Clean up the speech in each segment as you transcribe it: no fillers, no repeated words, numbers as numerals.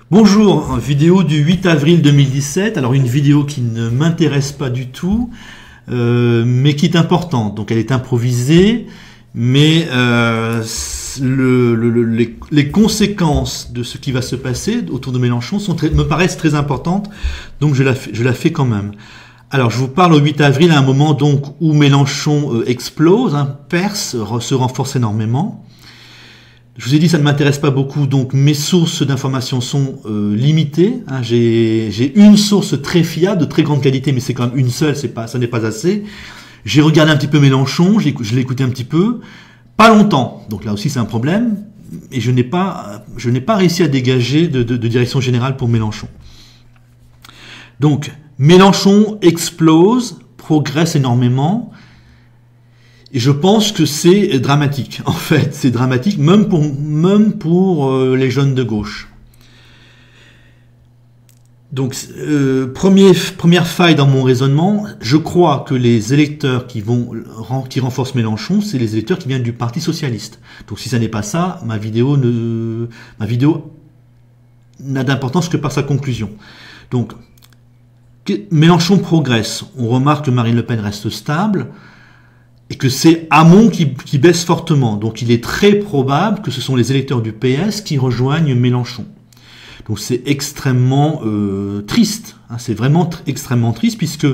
Bonjour, vidéo du 8 avril 2017. Alors une vidéo qui ne m'intéresse pas du tout, mais qui est importante. Donc elle est improvisée, mais les conséquences de ce qui va se passer autour de Mélenchon me paraissent très importantes, donc je la fais quand même. Alors je vous parle au 8 avril à un moment donc où Mélenchon explose, perce, se renforce énormément. Je vous ai dit ça ne m'intéresse pas beaucoup, donc mes sources d'informations sont limitées. J'ai une source très fiable, de très grande qualité, mais c'est quand même une seule, ça n'est pas assez. J'ai regardé un petit peu Mélenchon, je l'ai écouté un petit peu, pas longtemps, donc là aussi c'est un problème, et je n'ai pas réussi à dégager de direction générale pour Mélenchon. Donc Mélenchon explose, progresse énormément. Et je pense que c'est dramatique, en fait, c'est dramatique, même pour les jeunes de gauche. Donc, première faille dans mon raisonnement, je crois que les électeurs qui renforcent Mélenchon, c'est les électeurs qui viennent du Parti Socialiste. Donc si ça n'est pas ça, ma vidéo n'a d'importance que par sa conclusion. Donc, Mélenchon progresse, on remarque que Marine Le Pen reste stable, et que c'est Hamon qui baisse fortement. Donc il est très probable que ce sont les électeurs du PS qui rejoignent Mélenchon. Donc c'est extrêmement triste, c'est vraiment extrêmement triste, puisque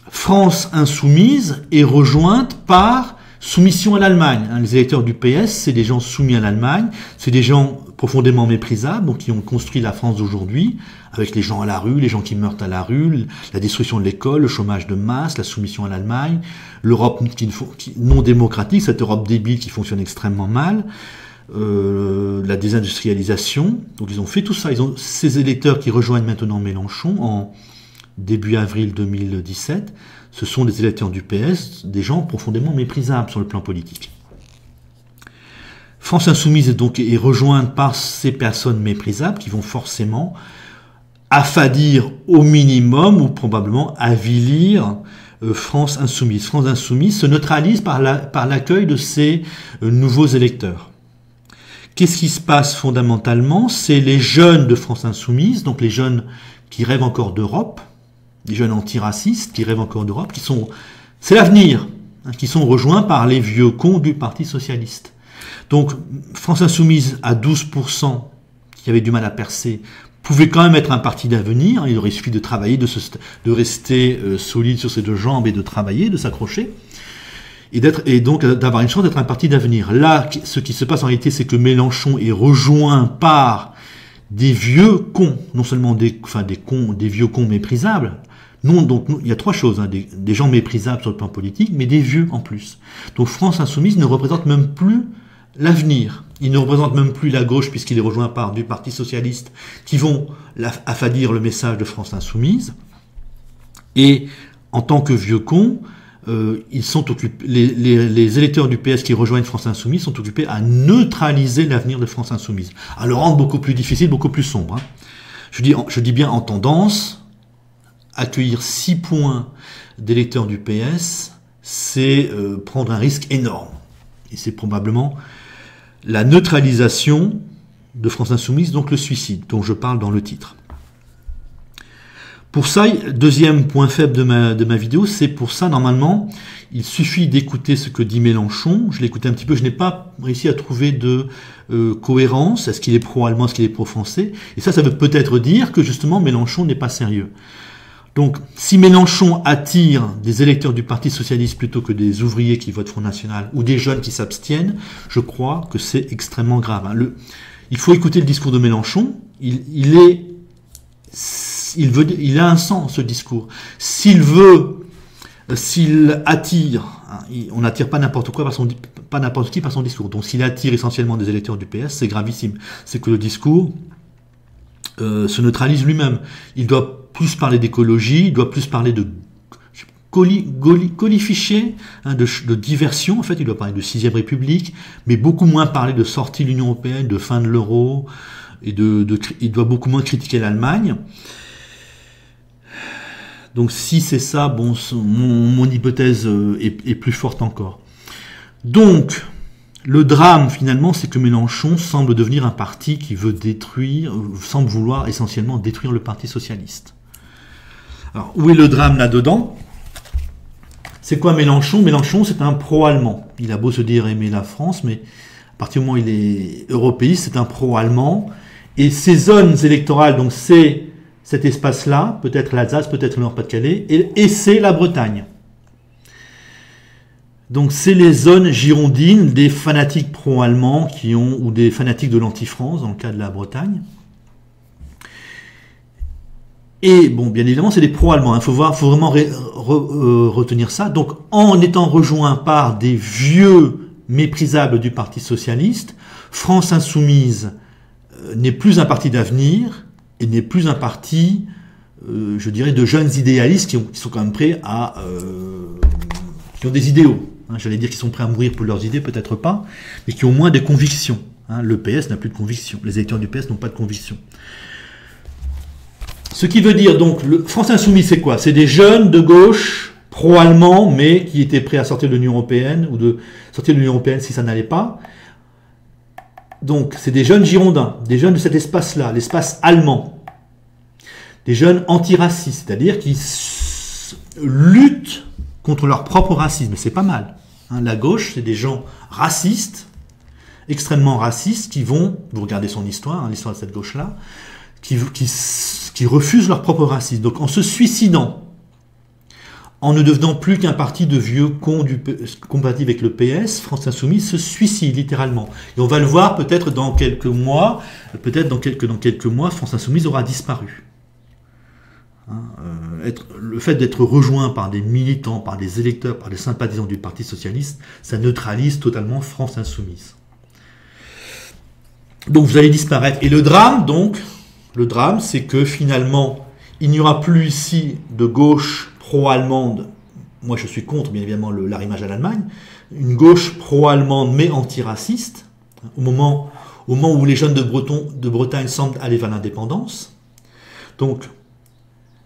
France Insoumise est rejointe par soumission à l'Allemagne. Les électeurs du PS, c'est des gens soumis à l'Allemagne, c'est des gens profondément méprisables, donc qui ont construit la France d'aujourd'hui, avec les gens à la rue, les gens qui meurent à la rue, la destruction de l'école, le chômage de masse, la soumission à l'Allemagne, l'Europe non démocratique, cette Europe débile qui fonctionne extrêmement mal, la désindustrialisation. Donc ils ont fait tout ça. Ces électeurs qui rejoignent maintenant Mélenchon en début avril 2017, ce sont des électeurs du PS, des gens profondément méprisables sur le plan politique. France Insoumise est rejointe par ces personnes méprisables qui vont forcément affadir au minimum ou probablement avilir France Insoumise. France Insoumise se neutralise par l'accueil de ces nouveaux électeurs. Qu'est-ce qui se passe fondamentalement? C'est les jeunes de France Insoumise, donc les jeunes qui rêvent encore d'Europe, les jeunes antiracistes qui rêvent encore d'Europe, c'est l'avenir, qui sont rejoints par les vieux cons du Parti Socialiste. Donc France Insoumise à 12%, qui avait du mal à percer, pouvait quand même être un parti d'avenir. Il aurait suffi de travailler, de rester solide sur ses deux jambes et de travailler, de s'accrocher, et donc d'avoir une chance d'être un parti d'avenir. Là, ce qui se passe en réalité, c'est que Mélenchon est rejoint par des vieux cons, non seulement des vieux cons méprisables. Non, donc il y a trois choses, des gens méprisables sur le plan politique, mais des vieux en plus. Donc France Insoumise ne représente même plus l'avenir. Il ne représente même plus la gauche puisqu'il est rejoint par du Parti Socialiste qui vont affadir le message de France Insoumise. Et en tant que vieux cons, les électeurs du PS qui rejoignent France Insoumise sont occupés à neutraliser l'avenir de France Insoumise, à le rendre beaucoup plus difficile, beaucoup plus sombre. Je dis bien en tendance. Accueillir 6 points d'électeurs du PS, c'est prendre un risque énorme. Et c'est probablement la neutralisation de France Insoumise, donc le suicide, dont je parle dans le titre. Pour ça, deuxième point faible de ma vidéo, c'est pour ça, normalement, il suffit d'écouter ce que dit Mélenchon. Je l'ai écouté un petit peu, je n'ai pas réussi à trouver de cohérence. Est-ce qu'il est pro-allemand, est-ce qu'il est pro-français? Et ça veut peut-être dire que justement Mélenchon n'est pas sérieux. Donc, si Mélenchon attire des électeurs du Parti Socialiste plutôt que des ouvriers qui votent Front National ou des jeunes qui s'abstiennent, je crois que c'est extrêmement grave. Il faut écouter le discours de Mélenchon. Il a un sens, ce discours. S'il attire, on n'attire pas n'importe qui par son discours. Donc, s'il attire essentiellement des électeurs du PS, c'est gravissime. C'est que le discours se neutralise lui-même. Il doit plus parler d'écologie, il doit plus parler de colificher, de diversion, en fait, il doit parler de 6ème République, mais beaucoup moins parler de sortie de l'Union Européenne, de fin de l'euro, et il doit beaucoup moins critiquer l'Allemagne. Donc si c'est ça, bon, mon hypothèse est plus forte encore. Donc, Le drame, finalement, c'est que Mélenchon semble devenir un parti qui veut détruire, semble vouloir essentiellement détruire le Parti socialiste. Alors, où est le drame là-dedans? C'est quoi Mélenchon? Mélenchon, c'est un pro-allemand. Il a beau se dire aimer la France, mais à partir du moment où il est européiste, c'est un pro-allemand. Et ces zones électorales, donc c'est cet espace-là, peut-être l'Alsace, peut-être le Nord-Pas-de-Calais, et c'est la Bretagne. Donc c'est les zones girondines des fanatiques pro-allemands ou des fanatiques de l'anti-France, dans le cas de la Bretagne. Et bon, bien évidemment, c'est des pro-allemands. Il faut vraiment retenir ça. Donc, en étant rejoint par des vieux méprisables du Parti socialiste, France Insoumise n'est plus un parti d'avenir et n'est plus un parti, je dirais, de jeunes idéalistes qui sont quand même prêts à... qui ont des idéaux. Hein, j'allais dire qu'ils sont prêts à mourir pour leurs idées, peut-être pas, mais qui ont au moins des convictions. Hein, le PS n'a plus de convictions. Les électeurs du PS n'ont pas de convictions. Ce qui veut dire, donc, France Insoumise, c'est quoi? C'est des jeunes de gauche, pro-allemands, mais qui étaient prêts à sortir de l'Union européenne, ou de sortir de l'Union européenne si ça n'allait pas. Donc, c'est des jeunes girondins, des jeunes de cet espace-là, l'espace allemand. Des jeunes antiracistes, c'est-à-dire qui luttent contre leur propre racisme. C'est pas mal. Hein, la gauche, c'est des gens racistes, extrêmement racistes, qui vont, vous regardez son histoire, hein, l'histoire de cette gauche-là, qui refusent leur propre racisme. Donc en se suicidant, en ne devenant plus qu'un parti de vieux cons compatible avec le PS, France Insoumise se suicide littéralement. Et on va le voir peut-être dans quelques mois, France Insoumise aura disparu. Hein, le fait d'être rejoint par des militants, par des électeurs, par des sympathisants du Parti socialiste, ça neutralise totalement France Insoumise. Donc vous allez disparaître. Et le drame, donc, c'est que finalement, il n'y aura plus ici de gauche pro-allemande. Moi, je suis contre, bien évidemment, l'arrimage à l'Allemagne. Une gauche pro-allemande, mais antiraciste, au moment où les jeunes de Bretagne semblent aller vers l'indépendance. Donc,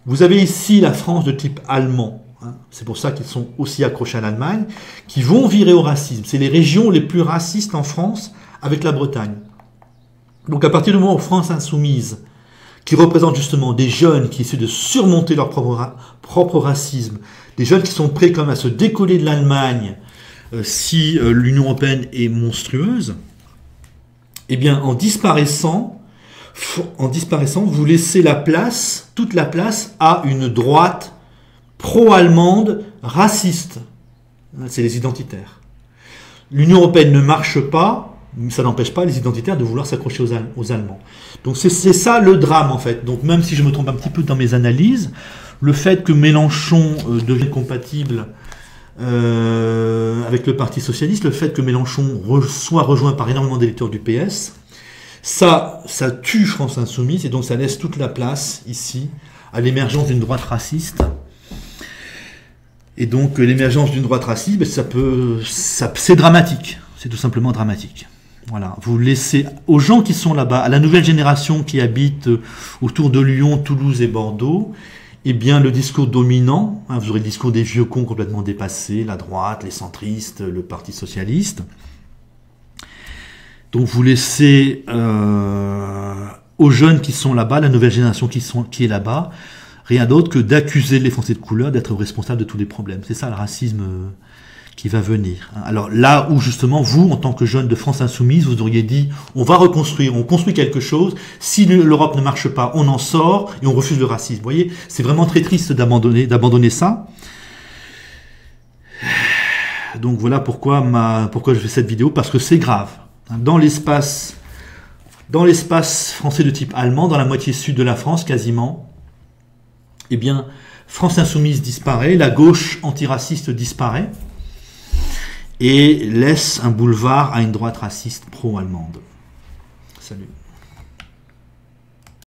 vous avez ici la France de type allemand. Hein, c'est pour ça qu'ils sont aussi accrochés à l'Allemagne, qui vont virer au racisme. C'est les régions les plus racistes en France avec la Bretagne. Donc, à partir du moment où France Insoumise, qui représente justement des jeunes qui essaient de surmonter leur propre racisme, des jeunes qui sont prêts comme à se décoller de l'Allemagne si l'Union européenne est monstrueuse, eh bien en disparaissant, vous laissez toute la place à une droite pro-allemande raciste. C'est les identitaires. L'Union européenne ne marche pas, ça n'empêche pas les identitaires de vouloir s'accrocher aux Allemands. Donc c'est ça le drame en fait. Donc même si je me trompe un petit peu dans mes analyses, le fait que Mélenchon devienne compatible avec le Parti socialiste, le fait que Mélenchon soit rejoint par énormément d'électeurs du PS, ça tue France Insoumise et donc ça laisse toute la place ici à l'émergence d'une droite raciste. Et donc l'émergence d'une droite raciste, c'est dramatique. C'est tout simplement dramatique. Voilà, vous laissez aux gens qui sont là-bas, à la nouvelle génération qui habite autour de Lyon, Toulouse et Bordeaux, eh bien le discours dominant, hein, vous aurez le discours des vieux cons complètement dépassés, la droite, les centristes, le Parti socialiste. Donc vous laissez aux jeunes qui sont là-bas, la nouvelle génération qui est là-bas, rien d'autre que d'accuser les Français de couleur d'être responsables de tous les problèmes. C'est ça le racisme qui va venir. Alors là où justement vous, en tant que jeune de France Insoumise, vous auriez dit on va reconstruire, on construit quelque chose, si l'Europe ne marche pas, on en sort et on refuse le racisme. Vous voyez, c'est vraiment très triste d'abandonner ça. Donc voilà pourquoi je fais cette vidéo, parce que c'est grave. Dans l'espace français de type allemand, dans la moitié sud de la France quasiment, eh bien France Insoumise disparaît, la gauche antiraciste disparaît, et laisse un boulevard à une droite raciste pro-allemande. Salut.